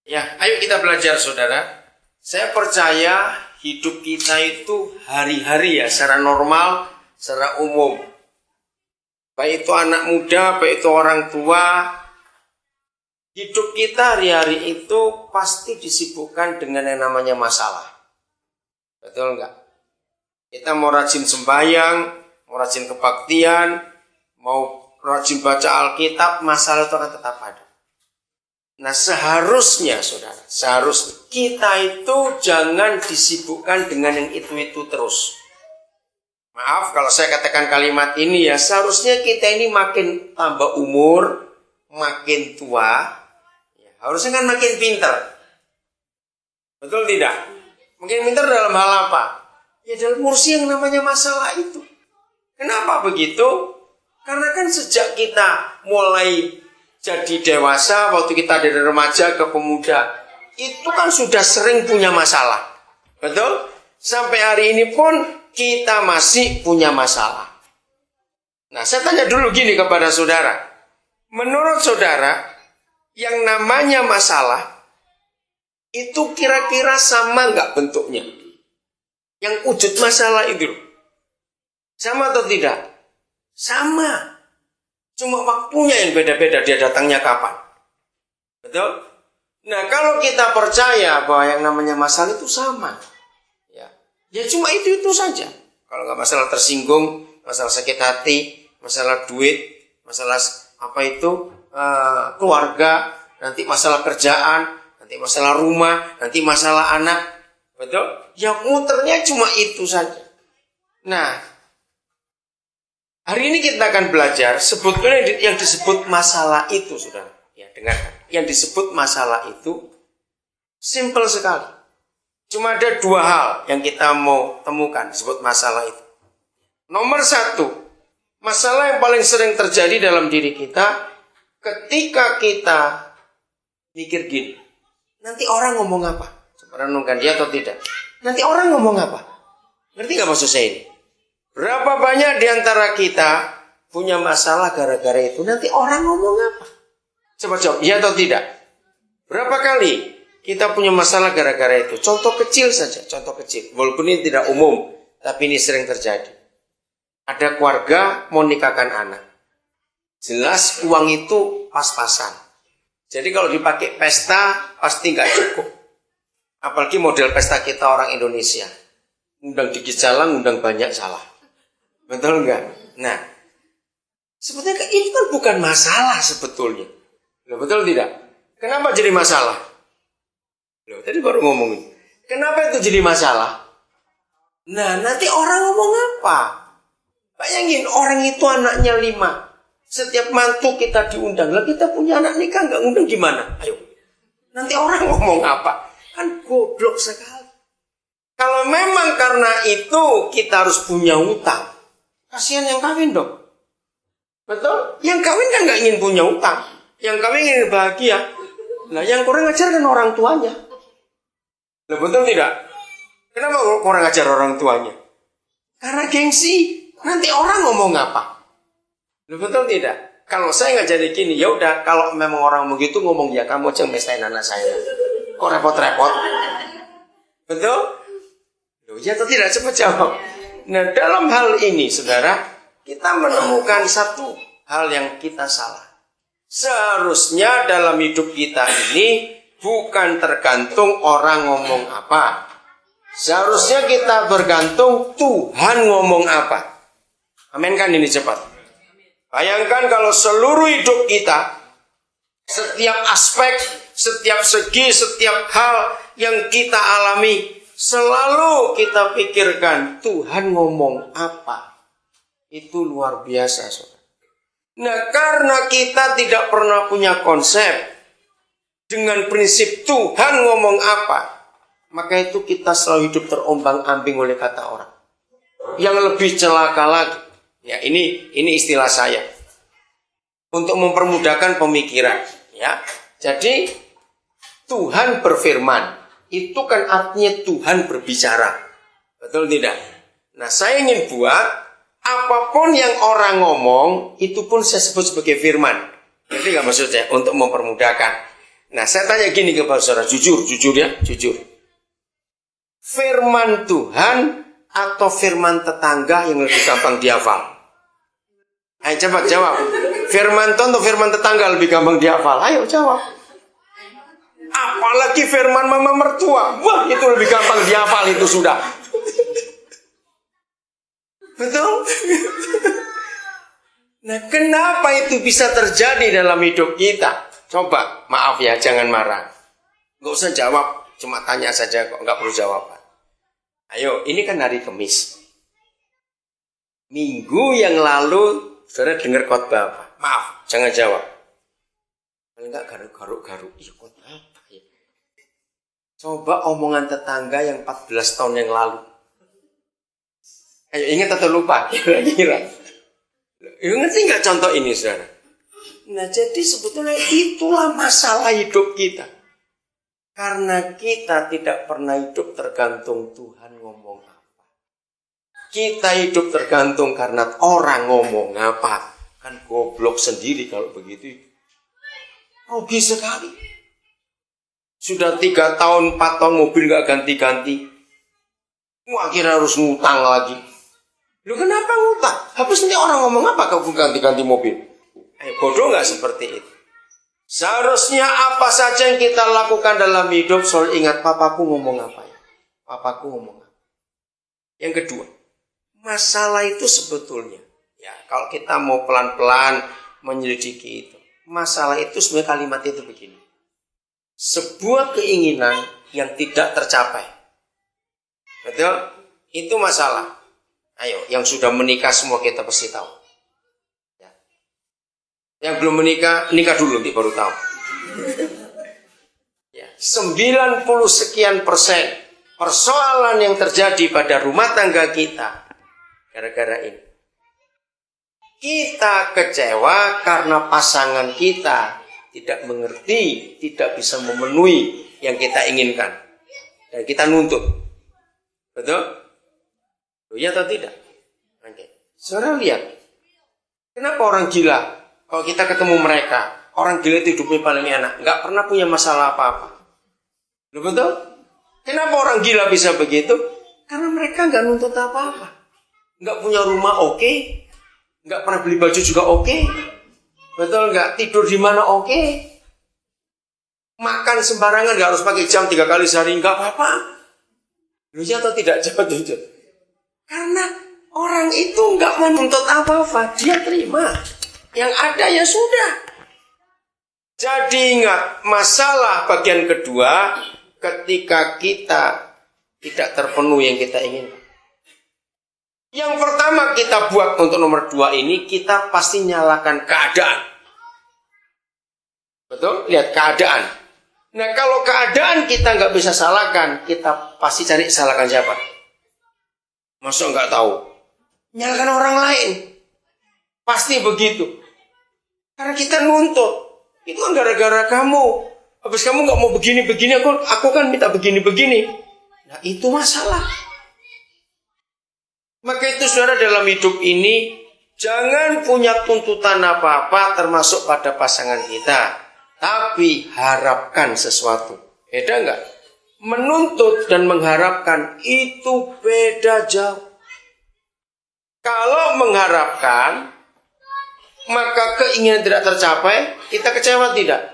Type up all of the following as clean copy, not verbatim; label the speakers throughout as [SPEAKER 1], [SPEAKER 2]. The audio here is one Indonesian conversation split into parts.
[SPEAKER 1] Ya, ayo kita belajar saudara. Saya percaya hidup kita itu hari-hari ya, secara normal, secara umum. Baik itu anak muda, baik itu orang tua. Hidup kita hari-hari itu pasti disibukkan dengan yang namanya masalah. Betul enggak? Kita mau rajin sembahyang, mau rajin kebaktian, mau rajin baca Alkitab, masalah itu akan tetap ada. Nah seharusnya saudara, seharusnya kita itu jangan disibukkan dengan yang itu-itu terus. Maaf kalau saya katakan kalimat ini ya, seharusnya kita ini makin tambah umur, makin tua, ya, harusnya kan makin pintar. Betul tidak? Makin pintar dalam hal apa? Ya dalam urus yang namanya masalah itu. Kenapa begitu? Karena kan sejak kita mulai jadi dewasa, waktu kita dari remaja ke pemuda, itu kan sudah sering punya masalah. Betul? Sampai hari ini pun kita masih punya masalah. Nah, saya tanya dulu gini kepada saudara. Menurut saudara, yang namanya masalah, itu kira-kira sama nggak bentuknya? Yang wujud masalah itu. Sama atau tidak? Sama. Cuma waktunya yang beda-beda, dia datangnya kapan. Betul? Nah, kalau kita percaya bahwa yang namanya masalah itu sama, ya cuma itu saja. Kalau nggak masalah tersinggung, masalah sakit hati, masalah duit, masalah keluarga, nanti masalah kerjaan, nanti masalah rumah, nanti masalah anak. Betul? Yang muternya cuma itu saja. Nah, hari ini kita akan belajar sebetulnya yang disebut masalah itu, saudara. Ya, dengarkan. Yang disebut masalah itu simpel sekali. Cuma ada dua hal yang kita mau temukan disebut masalah itu. Nomor satu, masalah yang paling sering terjadi dalam diri kita ketika kita mikir gini. Nanti orang ngomong apa? Coba renungkan dia atau tidak. Nanti orang ngomong apa? Ngerti gak maksud saya ini? Berapa banyak di antara kita punya masalah gara-gara itu? Nanti orang ngomong apa? Coba jawab, iya atau tidak? Berapa kali kita punya masalah gara-gara itu? Contoh kecil saja, contoh kecil. Walaupun ini tidak umum, tapi ini sering terjadi. Ada keluarga mau nikahkan anak. Jelas uang itu pas-pasan. Jadi kalau dipakai pesta, pasti nggak cukup. Apalagi model pesta kita orang Indonesia. Undang dikit salah, undang banyak salah. Betul enggak? Nah, sebetulnya ini kan bukan masalah sebetulnya. Loh, betul tidak? Kenapa jadi masalah? Loh, tadi baru ngomongin. Kenapa itu jadi masalah? Nah, nanti orang ngomong apa? Bayangin, orang itu anaknya 5. Setiap mantu kita diundang. Lah kita punya anak nikah nggak undang gimana? Ayo. Nanti orang ngomong apa? Kan goblok sekali. Kalau memang karena itu kita harus punya utang. Kasihan yang kawin dong. Betul? Yang kawin kan gak ingin punya utang. Yang kawin ingin bahagia. Nah yang kurang ajar kan orang tuanya. Nah, betul tidak? Kenapa kurang ajar orang tuanya? Karena gengsi. Nanti orang ngomong apa? Nah, betul tidak? Kalau saya nggak jadi gini, ya udah. Kalau memang orang begitu ngomong, ya kamu aja mestain anak saya. Kok repot-repot? Betul? Loh, ya atau tidak? Coba jawab. Nah dalam hal ini saudara, kita menemukan satu hal yang kita salah. Seharusnya dalam hidup kita ini bukan tergantung orang ngomong apa. Seharusnya kita bergantung Tuhan ngomong apa. Amin kan ini cepat. Bayangkan kalau seluruh hidup kita, setiap aspek, setiap segi, setiap hal yang kita alami, selalu kita pikirkan Tuhan ngomong apa. Itu luar biasa, saudara. Nah, karena kita tidak pernah punya konsep dengan prinsip Tuhan ngomong apa, maka itu kita selalu hidup terombang-ambing oleh kata orang. Yang lebih celaka lagi, ya ini istilah saya untuk mempermudahkan pemikiran, ya. Jadi Tuhan berfirman. Itu kan artinya Tuhan berbicara. Betul tidak? Nah saya ingin buat apapun yang orang ngomong, itu pun saya sebut sebagai firman. Jadi nggak maksudnya untuk mempermudahkan. Nah, saya tanya gini ke saudara, jujur ya, jujur. Firman Tuhan atau firman tetangga yang lebih gampang dihafal? Ayo coba jawab. Firman Tuhan atau firman tetangga lebih gampang dihafal? Ayo jawab. Apalagi firman mama mertua. Wah, itu lebih gampang dihafal itu sudah. Betul? Nah, kenapa itu bisa terjadi dalam hidup kita? Coba, maaf ya, jangan marah. Nggak usah jawab, cuma tanya saja kok, nggak perlu jawaban. Ayo, ini kan hari Kamis. Minggu yang lalu, saudara dengar khotbah apa? Maaf, jangan jawab. Kalau nggak garuk-garuk, iya khotbah apa ya? Coba omongan tetangga yang 14 tahun yang lalu. Ayo, ingat atau lupa? Kira-kira. Ngerti nggak contoh ini, saudara? Nah, jadi sebetulnya itulah masalah hidup kita. Karena kita tidak pernah hidup tergantung Tuhan ngomong apa. Kita hidup tergantung karena orang ngomong apa. Kan goblok sendiri kalau begitu. Rugi sekali. Sudah 3 tahun, 4 tahun mobil nggak ganti-ganti. Akhirnya harus ngutang lagi. Lu kenapa ngutang? Habis nanti orang ngomong apa kau ganti-ganti mobil? Bodoh nggak seperti itu? Seharusnya apa saja yang kita lakukan dalam hidup selalu ingat papaku ngomong apa ya? Papaku ngomong apa? Yang kedua, masalah itu sebetulnya ya kalau kita mau pelan-pelan menyelidiki itu, masalah itu sebenarnya kalimat itu begini. Sebuah keinginan yang tidak tercapai. Betul? Itu masalah. Ayo, yang sudah menikah semua kita pasti tahu. Ya. Yang belum menikah, nikah dulu nanti baru tahu. Ya. 90 sekian persen persoalan yang terjadi pada rumah tangga kita gara-gara ini. Kita kecewa karena pasangan kita tidak mengerti, tidak bisa memenuhi yang kita inginkan. Dan kita nuntut. Betul? Iya atau tidak? Oke. Saudara lihat. Kenapa orang gila? Kalau kita ketemu mereka, orang gila itu hidupnya paling enak. Nggak pernah punya masalah apa-apa. Betul? Kenapa orang gila bisa begitu? Karena mereka nggak nuntut apa-apa. Nggak punya rumah oke. Nggak pernah beli baju juga oke. Betul nggak? Tidur di mana oke. Makan sembarangan, nggak harus pakai jam 3 kali sehari, nggak apa-apa. Iya atau tidak? Jawab jujur. Karena orang itu nggak menuntut apa-apa, dia terima. Yang ada ya sudah. Jadi ingat, masalah bagian kedua, ketika kita tidak terpenuhi yang kita inginkan. Yang pertama kita buat untuk nomor 2 ini, kita pasti nyalakan keadaan. Betul? Lihat keadaan. Nah, kalau keadaan kita nggak bisa salahkan, kita pasti cari salahkan siapa? Masa nggak tahu? Nyalakan orang lain. Pasti begitu. Karena kita nuntut. Itu kan gara-gara kamu. Habis kamu nggak mau begini-begini, aku kan minta begini-begini. Nah, itu masalah. Maka itu saudara dalam hidup ini, jangan punya tuntutan apa-apa termasuk pada pasangan kita. Tapi harapkan sesuatu. Beda nggak? Menuntut dan mengharapkan itu beda jauh. Kalau mengharapkan, maka keinginan tidak tercapai, kita kecewa tidak?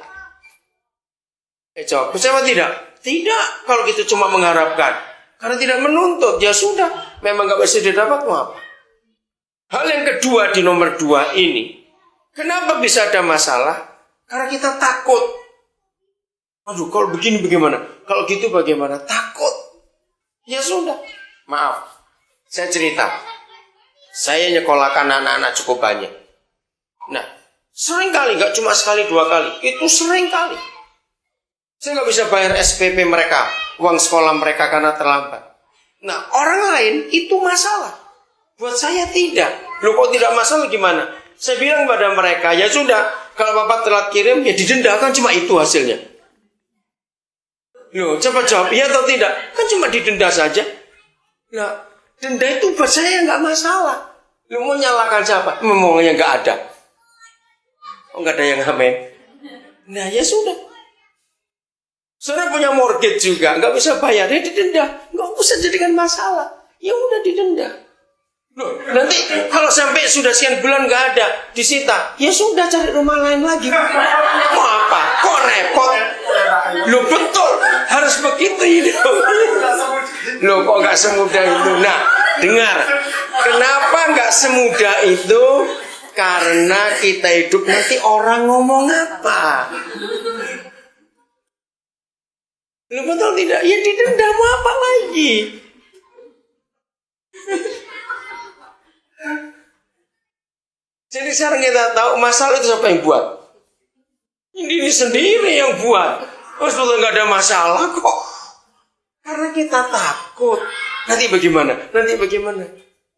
[SPEAKER 1] Jawab, kecewa tidak? Tidak, kalau gitu cuma mengharapkan. Karena tidak menuntut, ya sudah. Memang gak bisa didapat, mau apa? Hal yang kedua di nomor 2 ini, kenapa bisa ada masalah? Karena kita takut. Aduh, kalau begini bagaimana? Kalau gitu bagaimana? Takut. Ya sudah. Maaf, saya cerita. Saya nyekolahkan anak-anak cukup banyak. Nah, sering kali, gak cuma sekali 2 kali. Itu sering kali. Saya gak bisa bayar SPP mereka, uang sekolah mereka karena terlambat. Nah, orang lain itu masalah. Buat saya tidak. Loh, kok tidak masalah gimana? Saya bilang pada mereka, ya sudah, kalau Bapak telat kirim, ya didenda, kan cuma itu hasilnya. Loh, coba jawab, iya atau tidak? Kan cuma didenda saja. Nah, denda itu buat saya nggak masalah. Lu mau nyalakan siapa? Memangnya nggak ada. Oh, nggak ada yang amin. Nah, ya sudah. Saudara punya mortgage juga, nggak bisa bayar, ya didenda. Nggak usah jadikan masalah. Ya udah didenda. Loh, nanti kalau sampai sudah sekian bulan nggak ada, disita, ya sudah cari rumah lain lagi. Mau apa? Kok repot? Loh betul, harus begitu hidup. Loh kok nggak semudah itu? Nah, dengar, kenapa nggak semudah itu? Karena kita hidup nanti orang ngomong apa? Loh betul tidak? Ya didenda, mau apa lagi? Jadi sekarang kita tahu masalah itu siapa yang buat? Ini sendiri yang buat. Oh sebetulnya nggak ada masalah kok. Karena kita takut. Nanti bagaimana? Nanti bagaimana?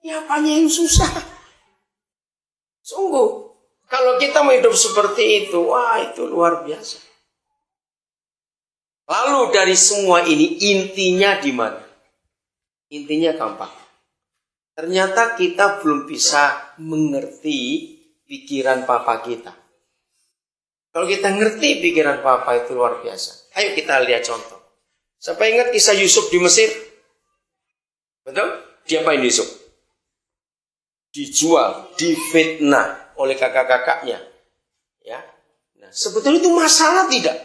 [SPEAKER 1] Ya apanya yang susah? Sungguh. Kalau kita mau hidup seperti itu, wah itu luar biasa. Lalu dari semua ini intinya di mana? Intinya gampang. Ternyata kita belum bisa mengerti pikiran papa kita. Kalau kita ngerti pikiran papa itu luar biasa. Ayo kita lihat contoh. Siapa ingat kisah Yusuf di Mesir? Betul? Diapain Yusuf? Dijual, difitnah oleh kakak-kakaknya. Ya. Nah, sebetulnya itu masalah tidak?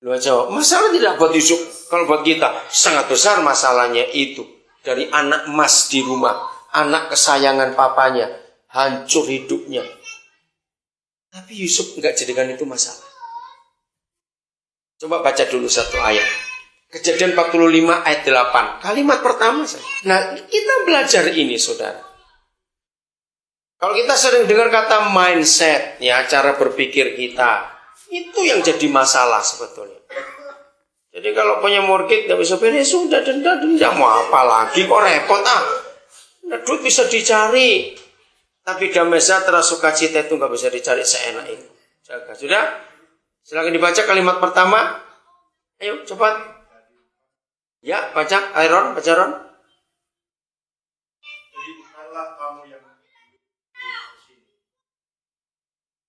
[SPEAKER 1] Lu jawab, masalah tidak buat Yusuf. Kalau buat kita, sangat besar masalahnya itu. Dari anak emas di rumah, anak kesayangan papanya, hancur hidupnya. Tapi Yusuf enggak jadikan itu masalah. Coba baca dulu satu ayat. Kejadian 45 ayat 8. Kalimat pertama saja. Nah, kita belajar ini, saudara. Kalau kita sering dengar kata mindset, ya cara berpikir kita, itu yang jadi masalah sebetulnya. Jadi kalau punya mortgage nggak bisa bayar, sudah denda, mau apa lagi kok repot ah? Nah, duit bisa dicari, tapi damai sejahtera sukacita itu nggak bisa dicari seenak itu. Jaga, sudah? Silakan dibaca kalimat pertama. Ayo cepat. Ya, baca, Aaron, baca Ron.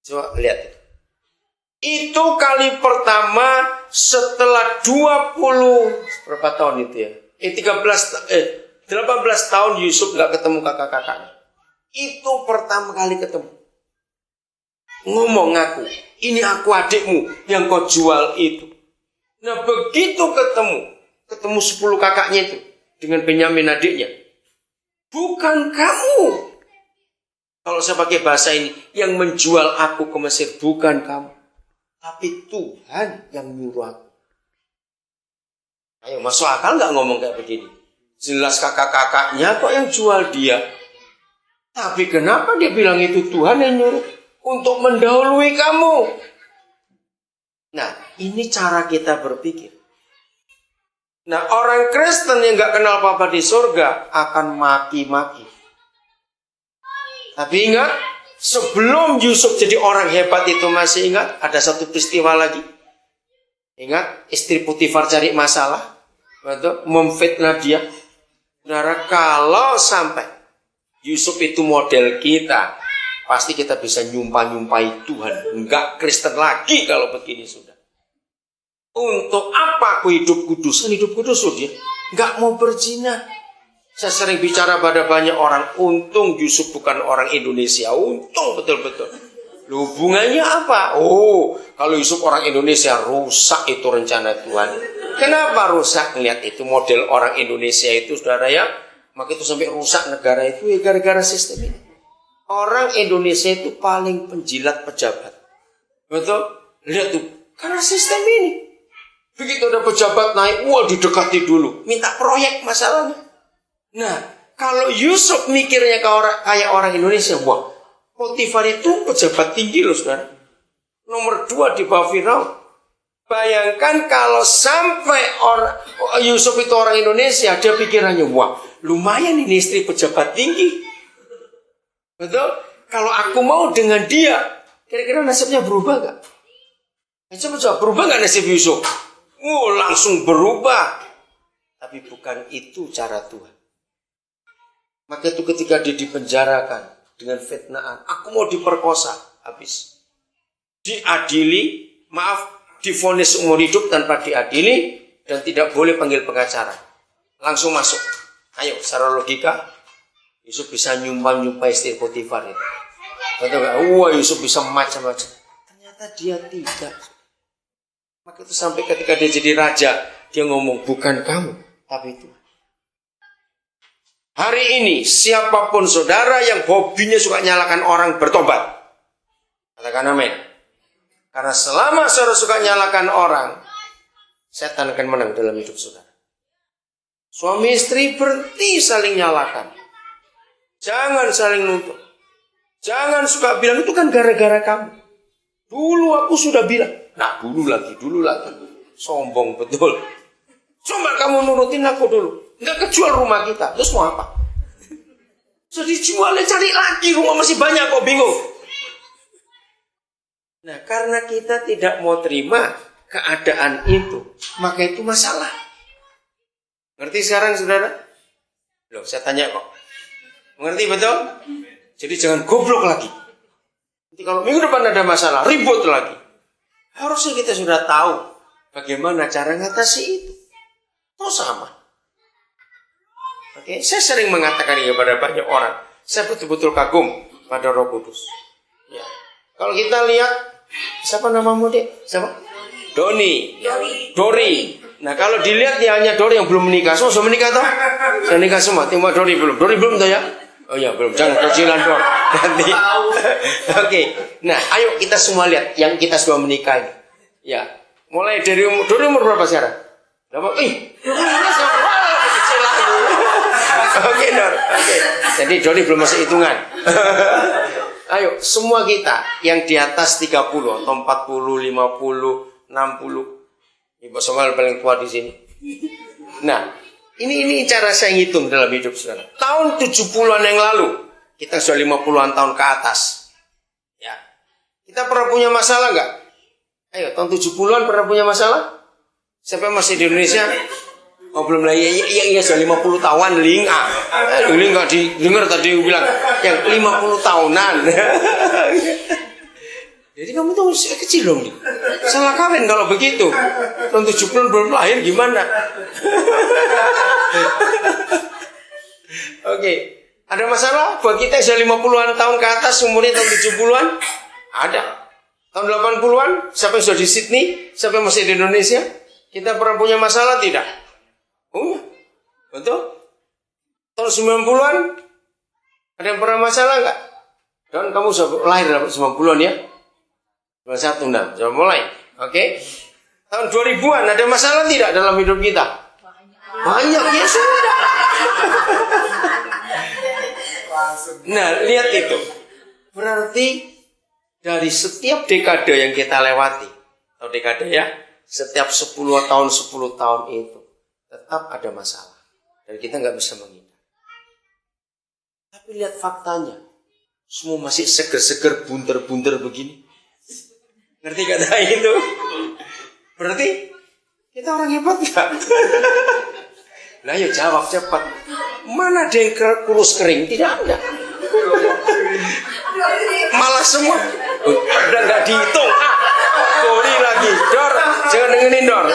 [SPEAKER 1] Coba lihat. Itu kali pertama setelah 20 berapa tahun itu ya? 18 tahun Yusuf nggak ketemu kakak-kakaknya. Itu pertama kali ketemu. Ngomong ngaku, ini aku adikmu yang kau jual itu. Nah begitu ketemu 10 kakaknya itu dengan Benyamin adiknya. Bukan kamu. Kalau saya pakai bahasa ini, yang menjual aku ke Mesir bukan kamu. Tapi Tuhan yang nyuruh aku. Ayo, masuk akal nggak ngomong kayak begini? Jelas kakak-kakaknya kok yang jual dia. Tapi kenapa dia bilang itu Tuhan yang nyuruh? Untuk mendahului kamu. Nah, ini cara kita berpikir. Nah, orang Kristen yang nggak kenal Papa di surga akan maki-maki. Tapi ingat, sebelum Yusuf jadi orang hebat itu masih ingat, ada satu peristiwa lagi. Ingat, istri Potifar cari masalah, betul? Memfitnah dia. Saudara, kalau sampai Yusuf itu model kita, pasti kita bisa nyumpah-nyumpahi Tuhan. Enggak Kristen lagi kalau begini sudah. Untuk apa aku hidup kudus? Kan hidup kudus loh dia. Enggak mau berzina. Saya sering bicara pada banyak orang, untung Yusuf bukan orang Indonesia. Untung betul-betul. Hubungannya apa? Oh, kalau Yusuf orang Indonesia, rusak itu rencana Tuhan. Kenapa rusak? Lihat itu model orang Indonesia itu, saudara ya. Maka itu sampai rusak negara itu ya gara-gara sistem ini. Orang Indonesia itu paling penjilat pejabat. Betul? Lihat tuh, karena sistem ini. Begitu ada pejabat naik, wah didekati dulu. Minta proyek masalahnya. Nah, kalau Yusuf mikirnya kayak orang Indonesia, wah, Potifar itu pejabat tinggi loh, saudara. Nomor 2 di bawah Firaun. Bayangkan kalau sampai Yusuf itu orang Indonesia, dia pikirannya, wah, lumayan ini istri pejabat tinggi. Betul? Kalau aku mau dengan dia, kira-kira nasibnya berubah gak? Coba berubah gak nasib Yusuf? Langsung berubah. Tapi bukan itu cara Tuhan. Maka itu ketika dia dipenjarakan dengan fitnaan, aku mau diperkosa, habis. Diadili, maaf, divonis umur hidup tanpa diadili dan tidak boleh panggil pengacara. Langsung masuk. Ayo, secara logika, Yusuf bisa nyumpah istri Potifar itu. Betul nggak? Wah, Yusuf bisa macam-macam. Ternyata dia tidak. Maka itu sampai ketika dia jadi raja, dia ngomong, bukan kamu, tapi itu. Hari ini, siapapun saudara yang hobinya suka nyalakan orang bertobat. Katakan amin. Karena selama saudara suka nyalakan orang, setan akan menang dalam hidup saudara. Suami istri berhenti saling nyalakan. Jangan saling nuntut. Jangan suka bilang, itu kan gara-gara kamu. Dulu aku sudah bilang. Nah, dulu lagi. Sombong betul. Coba kamu nurutin aku dulu. Nggak kejual rumah kita. Terus mau apa? Sudah dijual, cari lagi. Rumah masih banyak kok, bingung. Nah, karena kita tidak mau terima keadaan itu, maka itu masalah. Ngerti sekarang, saudara? Loh, saya tanya kok. Mengerti betul? Jadi jangan goblok lagi. Nanti kalau minggu depan ada masalah, ribut lagi. Harusnya kita sudah tahu bagaimana cara ngatasi itu. Oh sama. Oke, saya sering mengatakan ini kepada banyak orang. Saya betul-betul kagum pada Roh Kudus. Ya. Kalau kita lihat, siapa namamu dek? Siapa? Doni. Dori. Nah kalau dilihat dia hanya Dori yang belum menikah. Semua sudah menikah toh? Sudah nikah semua. Tengok Dori belum. Dori belum toh ya? Oh ya belum. Jangan kecilan dong. Nanti. Oke. Nah ayo kita semua lihat yang kita sudah menikah ini. Ya. Mulai dari Dori umur berapa sekarang? Berapa? Oke Dor. Oke. Jadi Dori belum masuk hitungan. Ayo semua kita yang di atas 30 atau 40, 50, 60. Ibu Samuel paling tua di sini. Nah, ini cara saya ngitung dalam hidup saudara. Tahun 70-an yang lalu, kita sudah 50-an tahun ke atas. Ya. Kita pernah punya masalah enggak? Ayo, tahun 70-an pernah punya masalah? Siapa yang masih di Indonesia? Oh, belum lah. Iya, sudah 50 tahunan, Ling. Ling enggak didengar tadi bilang yang 50 tahunan. Jadi kamu tuh masih kecil dong nih. Salah kawin kalau begitu. Tahun 70-an belum lahir gimana? Oke. Ada masalah buat kita yang sudah 50-an tahun ke atas, umurnya tahun 70-an? Ada. Tahun 80-an, siapa yang sudah di Sydney? Siapa yang masih di Indonesia? Kita pernah punya masalah tidak? Oh, betul. Tahun 90-an, ada yang pernah masalah enggak? Dan kamu sudah lahir dalam 90-an ya? 21 enam, sudah mulai. Oke. Tahun 2000-an ada masalah tidak dalam hidup kita? Banyak ya sudah. Nah, lihat itu. Berarti dari setiap dekade yang kita lewati, atau dekade ya, setiap 10 tahun itu tetap ada masalah. Dan kita nggak bisa menghindar. Tapi lihat faktanya. Semua masih seger-seger, bunter-bunter begini. Ngerti kata itu? Berarti kita orang hebat gak? Nah yuk jawab cepat. Mana ada yang kurus kering? Tidak ada. Malah semua udah gak dihitung. Dori lagi. Dor, jangan dengerin Dor.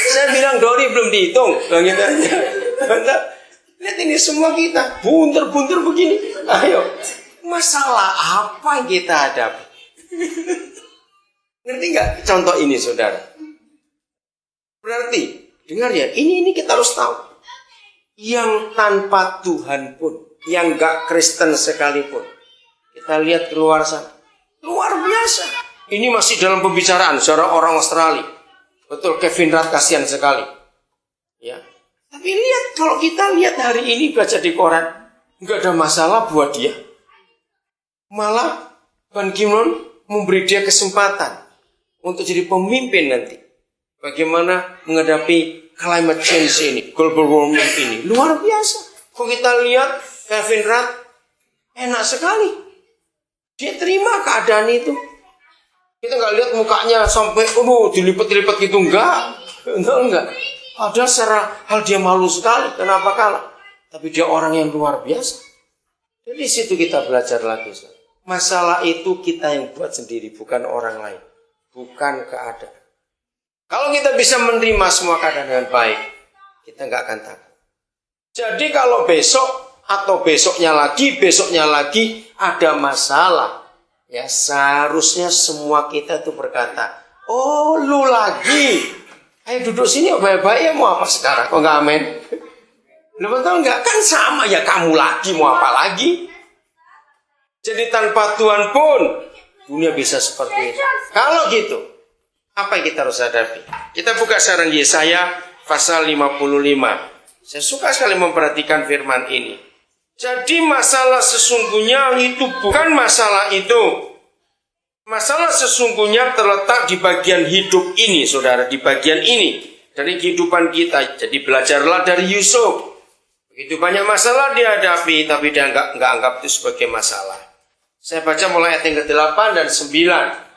[SPEAKER 1] Saya bilang Dori belum dihitung. Gitu aja. Lihat ini semua kita bunter-bunter begini. Ayo. Masalah apa yang kita hadapi? Ngerti nggak contoh ini saudara? Berarti dengar ya, ini kita harus tahu. Yang tanpa Tuhan pun, yang nggak Kristen sekalipun, kita lihat keluar sana, luar biasa. Ini masih dalam pembicaraan seorang orang Australia. Betul, Kevin Rudd kasihan sekali. Ya, tapi lihat kalau kita lihat hari ini baca di koran, nggak ada masalah buat dia. Malah Ban Ki-moon memberi dia kesempatan untuk jadi pemimpin nanti. Bagaimana menghadapi climate change ini, global warming ini. Luar biasa. Kok kita lihat Kevin Rudd enak sekali. Dia terima keadaan itu. Kita nggak lihat mukanya sampai dilipat-lipat gitu. Enggak. Padahal secara hal dia malu sekali. Kenapa kalah? Tapi dia orang yang luar biasa. Jadi situ kita belajar lagi. Masalah itu kita yang buat sendiri, bukan orang lain. bukan keadaan. Kalau kita bisa menerima semua keadaan dengan baik, kita nggak akan takut. Jadi kalau besok atau besoknya lagi ada masalah, ya seharusnya semua kita tuh berkata, oh lu lagi, ayo duduk sini baik-baik ya, mau apa sekarang? Kok nggak amin? Lu betul nggak? Kan sama ya, kamu lagi mau apa lagi? Jadi tanpa Tuhan pun dunia bisa seperti itu. Kalau gitu, apa yang kita harus hadapi? Kita buka sekarang Yesaya pasal 55. Saya suka sekali memperhatikan firman ini. Jadi masalah sesungguhnya itu bukan masalah itu. Masalah sesungguhnya terletak di bagian hidup ini, saudara. Di bagian ini. Dari kehidupan kita. Jadi belajarlah dari Yusuf. Begitu banyak masalah dihadapi, tapi dia nggak anggap itu sebagai masalah. Saya baca mulai ayat yang ke-8 dan 9.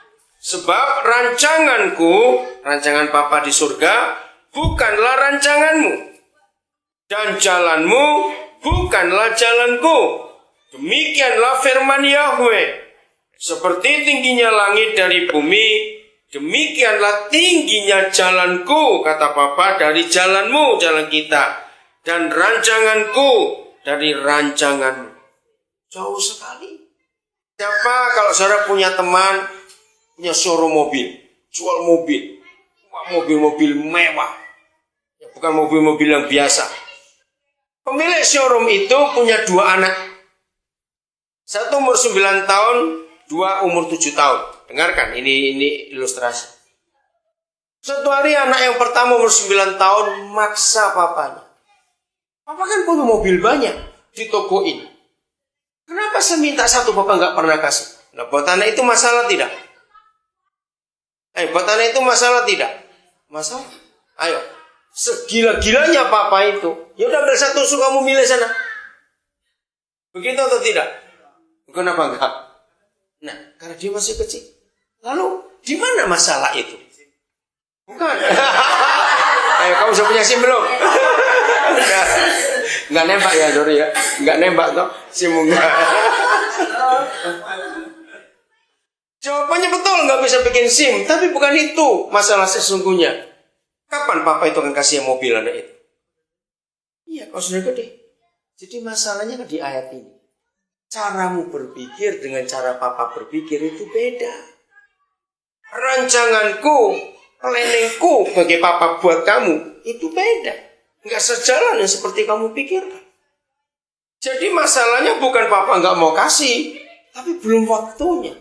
[SPEAKER 1] Sebab rancanganku, rancangan Bapa di surga, bukanlah rancanganmu. Dan jalanmu bukanlah jalanku. Demikianlah firman Yahweh. Seperti tingginya langit dari bumi, demikianlah tingginya jalanku, kata Bapa, dari jalanmu, jalan kita. Dan rancanganku dari rancanganmu. Jauh sekali. Siapa kalau saudara punya teman, punya showroom mobil, jual mobil, mobil-mobil mewah, ya, bukan mobil-mobil yang biasa. Pemilik showroom itu punya 2 anak. Satu umur 9 tahun, 2 umur 7 tahun. Dengarkan, ini ilustrasi. Suatu hari anak yang pertama umur 9 tahun maksa papanya. Papa kan punya mobil banyak di toko ini. Kenapa saya minta satu Papa nggak pernah kasih? Nah, buat anak itu masalah tidak? Buat anak itu masalah tidak? Masalah. Ayo, segila-gilanya Papa itu. Ya udah ambil satu, suka kamu milih sana. Begitu atau tidak? Kenapa enggak? Nah, karena dia masih kecil. Lalu, di mana masalah itu? Bukan. Ayo, kamu sudah punya SIM belum? Enggak nembak ya, sorry ya. Enggak nembak toh, SIM enggak. Jawabannya betul, nggak bisa bikin SIM. Tapi bukan itu masalah sesungguhnya. Kapan Papa itu akan kasih mobil anak itu? Iya, kalau sudah gede. Jadi masalahnya kan di ayat ini. Caramu berpikir dengan cara Papa berpikir itu beda. Rancanganku, planningku bagi Papa buat kamu itu beda. Nggak sejalan yang seperti kamu pikirkan. Jadi masalahnya bukan Papa nggak mau kasih, tapi belum waktunya.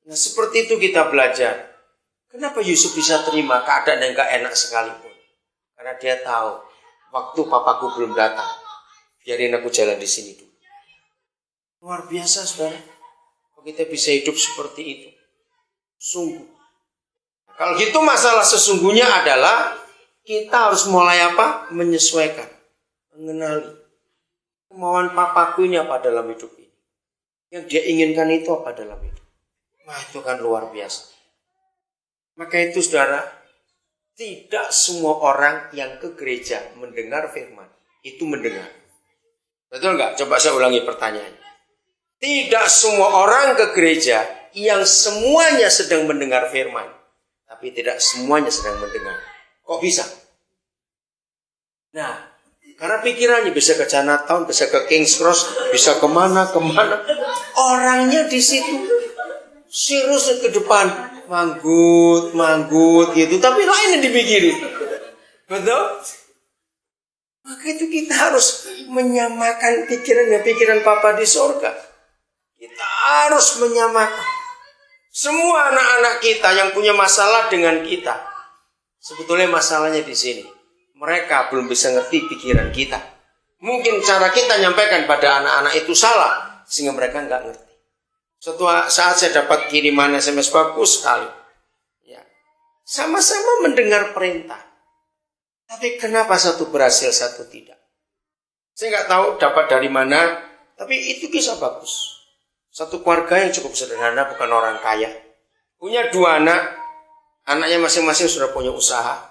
[SPEAKER 1] Nah, seperti itu kita belajar. Kenapa Yusuf bisa terima keadaan yang gak enak sekalipun? Karena dia tahu waktu papaku belum datang. Biarin aku jalan di sini dulu. Luar biasa, saudara. Kalau kita bisa hidup seperti itu. Sungguh. Kalau gitu masalah sesungguhnya adalah kita harus mulai apa? Menyesuaikan. Mengenali. Kemauan papaku ini apa dalam hidup ini. Yang dia inginkan itu apa dalam hidup. Wah, itu kan luar biasa. Maka itu saudara, tidak semua orang yang ke gereja mendengar firman, itu mendengar. Betul nggak? Coba saya ulangi pertanyaannya. Tidak semua orang ke gereja yang semuanya sedang mendengar firman, tapi tidak semuanya sedang mendengar. Kok bisa? Nah, karena pikirannya bisa ke Chinatown, bisa ke King's Cross, bisa kemana. Orangnya di situ. Sirus ke depan, manggut gitu, tapi lain yang dipikirin. Betul? Maka itu kita harus menyamakan pikiran Papa di surga. Kita harus menyamakan. Semua anak-anak kita yang punya masalah dengan kita, sebetulnya masalahnya di sini. Mereka belum bisa ngerti pikiran kita. Mungkin cara kita nyampaikan pada anak-anak itu salah, sehingga mereka nggak ngerti. Suatu saat saya dapat kiriman SMS bagus sekali. Ya. Sama-sama mendengar perintah. Tapi kenapa satu berhasil, satu tidak? Saya nggak tahu dapat dari mana, tapi itu kisah bagus. Satu keluarga yang cukup sederhana, bukan orang kaya. Punya 2 anak, anaknya masing-masing sudah punya usaha.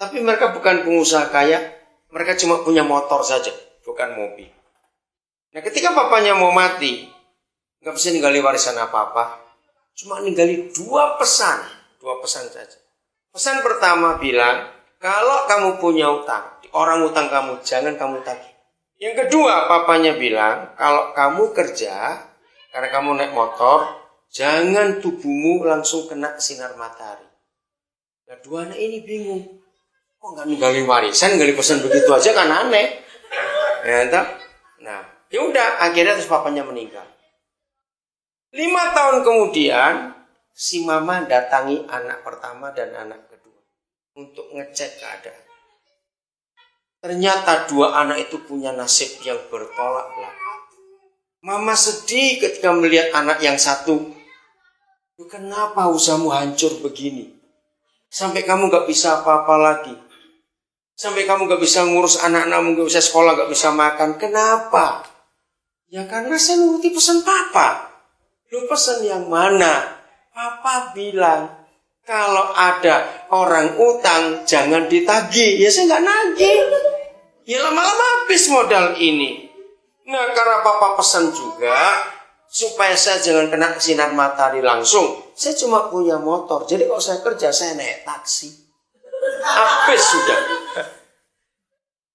[SPEAKER 1] Tapi mereka bukan pengusaha kaya, mereka cuma punya motor saja, bukan mobil. Nah, ketika papanya mau mati, nggak bisa ninggali warisan apa-apa, cuma ninggali 2 pesan 2 pesan saja. Pesan pertama bilang, kalau kamu punya utang, orang utang kamu, jangan kamu tagih. Yang kedua, papanya bilang, kalau kamu kerja, karena kamu naik motor, jangan tubuhmu langsung kena sinar matahari. Nah, 2 anak ini bingung. Kok nggak ninggalin warisan, ninggalin pesan begitu aja kan aneh. Ya, nah, ya udah, akhirnya terus papanya meninggal. 5 tahun kemudian, si mama datangi anak pertama dan anak kedua untuk ngecek keadaan. Ternyata 2 anak itu punya nasib yang bertolak belakang. Mama sedih ketika melihat anak yang satu. Kenapa usahamu hancur begini? Sampai kamu gak bisa apa-apa lagi. Sampai kamu gak bisa ngurus anak-anakmu, gak bisa sekolah, gak bisa makan. Kenapa? Ya karena saya nuruti pesan papa. Lu pesan yang mana? Papa bilang, kalau ada orang utang, jangan ditagih. Ya saya gak nagih. Ya lama-lama habis modal ini. Nah, karena papa pesan juga, supaya saya jangan kena sinar matahari langsung, saya cuma punya motor. Jadi kalau saya kerja, saya naik taksi. Habis sudah.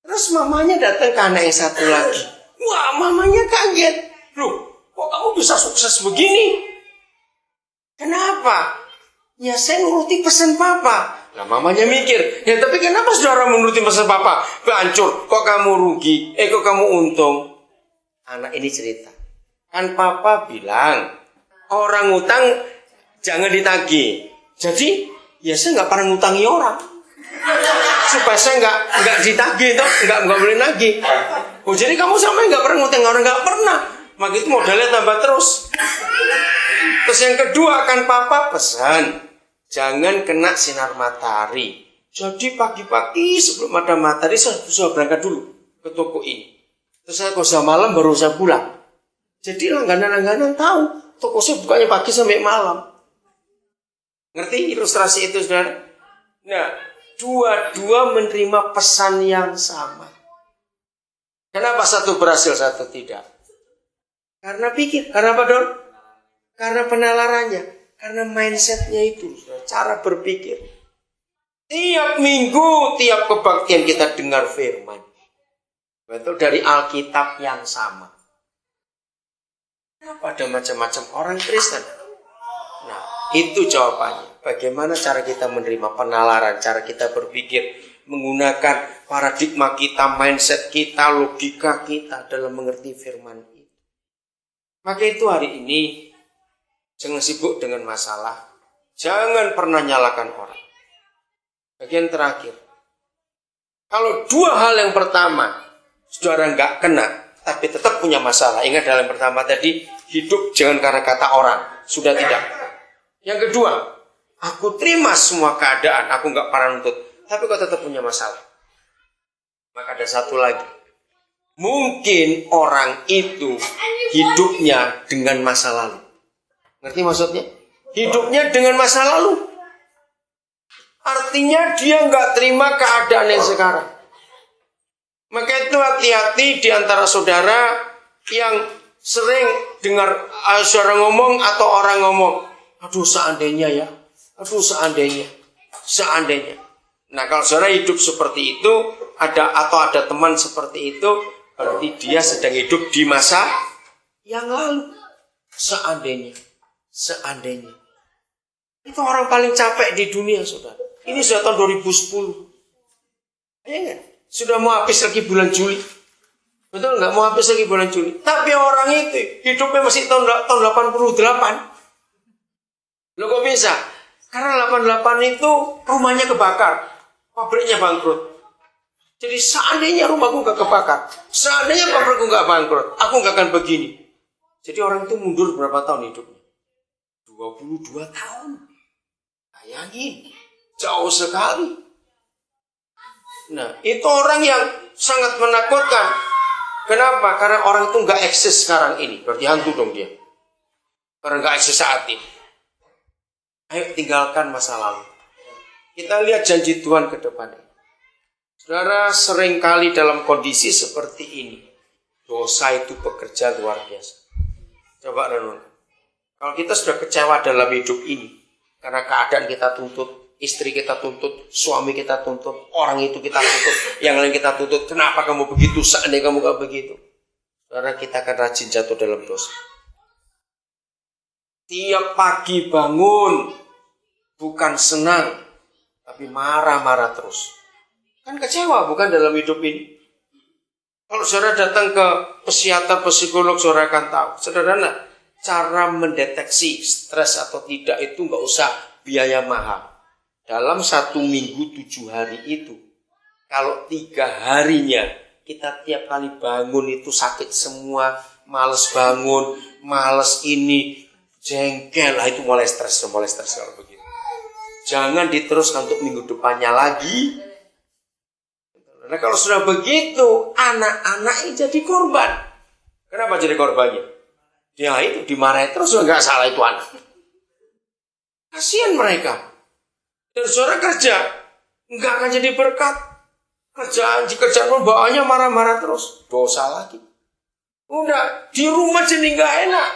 [SPEAKER 1] Terus mamanya datang ke anak yang satu lagi. Wah, mamanya kaget. Loh, kok kamu bisa sukses begini? Kenapa? Ya saya nuruti pesan papa. Nah, mamanya mikir, ya tapi kenapa saudara menuruti pesan papa? Hancur, kok kamu rugi? Kok kamu untung? Anak ini cerita. Kan papa bilang, orang utang jangan ditagih. Jadi, ya saya nggak pernah ngutangi orang. Supaya saya nggak ditagih, nggak boleh nagih. Oh, jadi kamu sampai nggak pernah ngutangi orang? Nggak pernah. Maka itu modalnya tambah terus. Terus yang kedua, kan papa pesan, jangan kena sinar matahari. Jadi pagi-pagi sebelum ada matahari, saya bisa berangkat dulu ke toko ini. Terus saya kalau malam baru saya pulang. Jadi langganan-langganan tahu toko saya bukanya pagi sampai malam. Ngerti ilustrasi itu, saudara? Nah, dua-dua menerima pesan yang sama. Kenapa satu berhasil, satu tidak? Karena pikir. Karena apa, Don? Karena penalarannya. Karena mindsetnya itu, cara berpikir. Tiap minggu, tiap kebaktian kita dengar firman. Betul, dari Alkitab yang sama. Kenapa ada macam-macam orang Kristen? Nah, itu jawabannya. Bagaimana cara kita menerima penalaran, cara kita berpikir, menggunakan paradigma kita, mindset kita, logika kita dalam mengerti firman itu. Maka itu hari ini, jangan sibuk dengan masalah. Jangan pernah nyalakan orang. Bagian terakhir. Kalau 2 hal yang pertama, saudara nggak kena, tapi tetap punya masalah. Ingat dalam pertama tadi, hidup jangan karena kata orang. Sudah tidak. Yang kedua, aku terima semua keadaan, aku nggak pernah nuntut. Tapi kau tetap punya masalah. Maka ada satu lagi. Mungkin orang itu hidupnya dengan masa lalu. Ngerti maksudnya? Hidupnya dengan masa lalu. Artinya dia nggak terima keadaan yang sekarang. Maka itu hati-hati di antara saudara yang sering dengar saudara ngomong atau orang ngomong, aduh seandainya ya, aduh seandainya. Nah, kalau saudara hidup seperti itu, ada teman seperti itu, berarti dia sedang hidup di masa yang lalu. Seandainya. Itu orang paling capek di dunia, saudara. Ini sudah tahun 2010. Ya enggak? Sudah mau habis lagi bulan Juli. Betul nggak? Mau habis lagi bulan Juli. Tapi orang itu hidupnya masih tahun 88. Loh kok bisa? Karena 88 itu rumahnya kebakar. Pabriknya bangkrut. Jadi seandainya rumahku nggak kebakar, seandainya pabrikku nggak bangkrut, aku nggak akan begini. Jadi orang itu mundur berapa tahun hidupnya? 22 tahun. Bayangin. Jauh sekali. Nah, itu orang yang sangat menakutkan. Kenapa? Karena orang itu nggak eksis sekarang ini. Berarti hantu dong dia. Karena nggak eksis saat ini. Ayo tinggalkan masa lalu. Kita lihat janji Tuhan ke depan. Saudara, seringkali dalam kondisi seperti ini, dosa itu bekerja luar biasa. Coba renung. Kalau kita sudah kecewa dalam hidup ini, Karena keadaan kita tuntut, istri kita tuntut, suami kita tuntut, orang itu kita tuntut, yang lain kita tuntut. Kenapa kamu begitu? Seandainya kamu gak begitu. Karena kita akan rajin jatuh dalam dosa. Tiap pagi bangun, bukan senang, tapi marah-marah terus. Kan kecewa bukan dalam hidup ini. Kalau saudara datang ke psikiater, psikolog, saudara akan tahu. Sederhana, cara mendeteksi stres atau tidak itu nggak usah biaya mahal. Dalam 1 minggu 7 hari itu, kalau 3 harinya kita tiap kali bangun itu sakit semua, males bangun, males ini, jengkel, lah itu mulai stres kalau begitu. Jangan diteruskan untuk minggu depannya lagi. Nah kalau sudah begitu, anak-anak ini jadi korban. Kenapa jadi korbannya? Dia itu dimarahin terus, nggak salah itu anak. Kasihan mereka. Dan saudara kerja, nggak akan jadi berkat. Kerjaan bawaannya marah-marah terus, dosa lagi. Udah di rumah jadi nggak enak.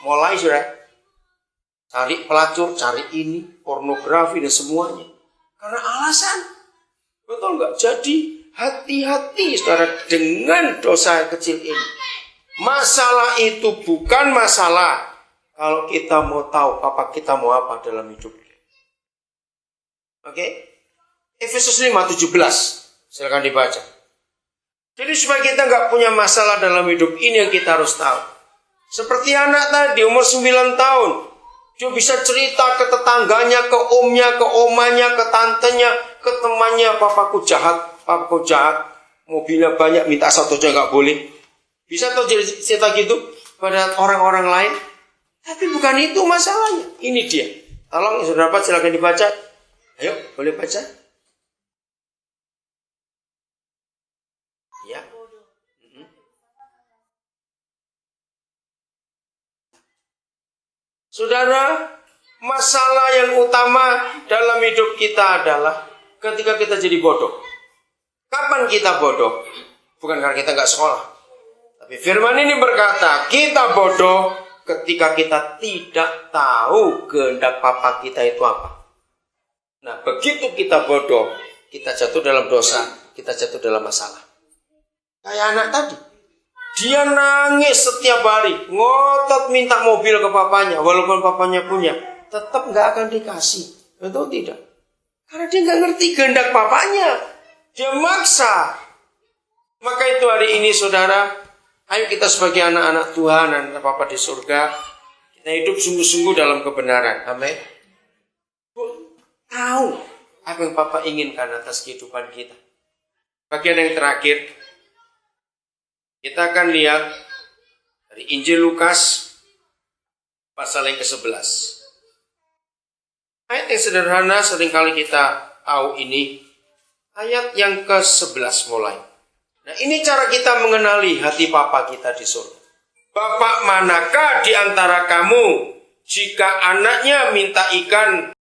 [SPEAKER 1] Mulai saudara cari pelacur, cari ini, pornografi dan semuanya. Karena alasan. Betul nggak? Jadi hati-hati saudara dengan dosa kecil ini. Masalah itu bukan masalah kalau kita mau tahu apa kita mau apa dalam hidup. Oke? Efesus 5:17. Silakan dibaca. Jadi supaya kita nggak punya masalah dalam hidup ini yang kita harus tahu. Seperti anak tadi umur 9 tahun. Dia bisa cerita ke tetangganya, ke omnya, ke omanya, ke tantenya, ke temannya. Papaku jahat, mobilnya banyak, minta satu aja nggak boleh. Bisa tuh cerita gitu pada orang-orang lain. Tapi bukan itu masalahnya. Ini dia. Tolong saudara dapat silakan dibaca. Ayo, boleh baca? Ya. Saudara, masalah yang utama dalam hidup kita adalah ketika kita jadi bodoh. Kapan kita bodoh? Bukan karena kita nggak sekolah. Tapi firman ini berkata, kita bodoh ketika kita tidak tahu kehendak Papa kita itu apa. Nah, begitu kita bodoh, kita jatuh dalam dosa, kita jatuh dalam masalah. Kayak anak tadi. Dia nangis setiap hari, ngotot minta mobil ke papanya, walaupun papanya punya, tetap nggak akan dikasih. Betul tidak? Karena dia nggak ngerti kehendak papanya. Dia maksa. Maka itu hari ini saudara, ayo kita sebagai anak-anak Tuhan, anak Papa di surga, kita hidup sungguh-sungguh dalam kebenaran. Amin. Tahu apa yang Papa inginkan atas kehidupan kita. Bagian yang terakhir, kita akan lihat dari Injil Lukas pasal yang ke-11. Ayat yang sederhana seringkali kita tahu ini. Ayat yang ke-11 mulai. Nah ini cara kita mengenali hati Papa kita di surga. Bapak manakah di antara kamu jika anaknya minta ikan